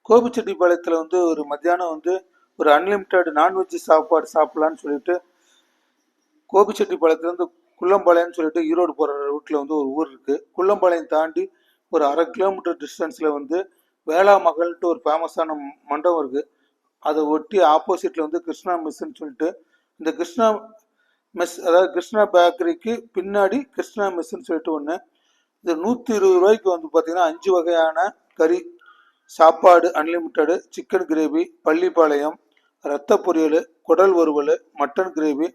கோபிச்செட்டிப்பாளையத்தில் வந்து ஒரு மத்தியானம் வந்து ஒரு அன்லிமிட்டெட் நான்வெஜ் சாப்பாடு சாப்பிட்லான்னு சொல்லிட்டு கோபிச்செட்டிப்பாளையத்துலேருந்து குள்ளம்பாளையம்னு சொல்லிட்டு ஈரோடு போகிற ரூட்டில் வந்து ஒரு ஊர் இருக்குது. குள்ளம்பாளையம் தாண்டி ஒரு 1/2 கிலோமீட்டர் டிஸ்டன்ஸில் வந்து வேளா மகள்ன்ட்டு ஒரு ஃபேமஸான மண்டபம் இருக்குது. அதை ஒட்டி ஆப்போசிட்டில் வந்து கிருஷ்ணா மெஸ்ன்னு சொல்லிட்டு இந்த கிருஷ்ணா மெஸ், அதாவது கிருஷ்ணா பேக்கரிக்கு பின்னாடி கிருஷ்ணா மெஸ்ன்னு சொல்லிட்டு ஒன்று. இது 120 ரூபாய்க்கு வந்து பார்த்தீங்கன்னா 5 வகையான கறி சாப்பாடு அன்லிமிட்டெடு, சிக்கன் கிரேவி, பள்ளிப்பாளையம், ரத்த பொரியல், குடல் வறுவல், மட்டன் கிரேவி,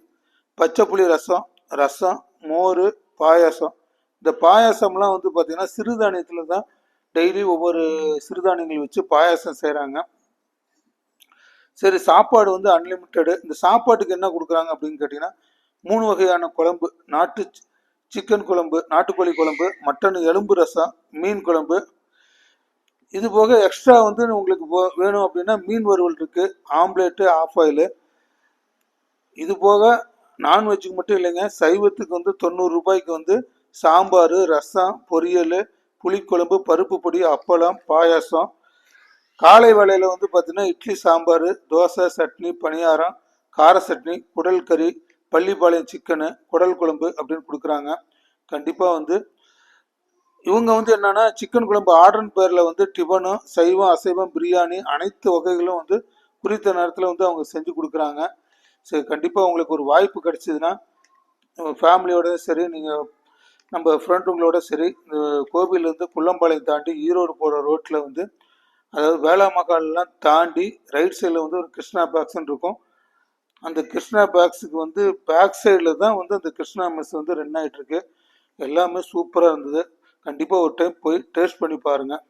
பச்சை புளி ரசம், ரசம், மோர், பாயாசம். இந்த பாயாசம்லாம் வந்து பார்த்தீங்கன்னா சிறுதானியத்தில் தான் டெய்லி ஒவ்வொரு சிறுதானியங்கள் வச்சு பாயாசம் செய்கிறாங்க. சரி, சாப்பாடு வந்து அன்லிமிட்டெடு. இந்த சாப்பாட்டுக்கு என்ன கொடுக்குறாங்க அப்படின்னு கேட்டிங்கன்னா 3 வகையான குழம்பு, நாட்டு சிக்கன் குழம்பு, நாட்டுக்கோழி குழம்பு, மட்டன் எலும்பு ரசம், மீன் குழம்பு. இது போக எக்ஸ்ட்ரா வந்து உங்களுக்கு வேணும் அப்படின்னா மீன் வறுவல் இருக்குது, ஆம்லேட்டு, ஆஃப் ஆயிலு. இது போக நான்வெஜ்ஜுக்கு மட்டும் இல்லைங்க, சைவத்துக்கு வந்து 90 ரூபாய்க்கு வந்து சாம்பார், ரசம், பொரியல், புளிக்குழம்பு, பருப்பு பொடி, அப்பளம், பாயாசம். காலை வேளையில் வந்து பார்த்தீங்கன்னா இட்லி, சாம்பார், தோசை, சட்னி, பணியாரம், கார சட்னி, குடல் கறி, பள்ளிப்பாளையம் சிக்கனு, குடல் குழம்பு அப்படின்னு கொடுக்குறாங்க. கண்டிப்பாக வந்து இவங்க வந்து என்னன்னா சிக்கன் குழம்பு ஆர்டர்னு பேரில் வந்து டிஃபனும், சைவம், அசைவம், பிரியாணி அனைத்து வகைகளும் வந்து குறித்த நேரத்தில் வந்து அவங்க செஞ்சு கொடுக்குறாங்க. சரி, கண்டிப்பாக உங்களுக்கு ஒரு வாய்ப்பு கிடைச்சிதுன்னா ஃபேமிலியோட சரி, நீங்கள் நம்ம ஃப்ரெண்டுங்களோட சரி, இந்த கோவிலேருந்து குள்ளம்பாளையம் தாண்டி ஈரோடு போகிற ரோட்டில் வந்து, அதாவது வேளாமக்கால்லாம் தாண்டி ரைட் சைடில் வந்து ஒரு கிருஷ்ணா பேக்ஸ்ன்னு இருக்கும். அந்த கிருஷ்ணா பேக்ஸுக்கு வந்து பேக் சைடில் தான் வந்து அந்த கிருஷ்ணா மெஸ் வந்து ரன் ஆகிட்டு இருக்கு. எல்லாமே சூப்பராக இருந்தது. கண்டிப்பாக ஒரு டைம் போய் டேஸ்ட் பண்ணி பாருங்கள்.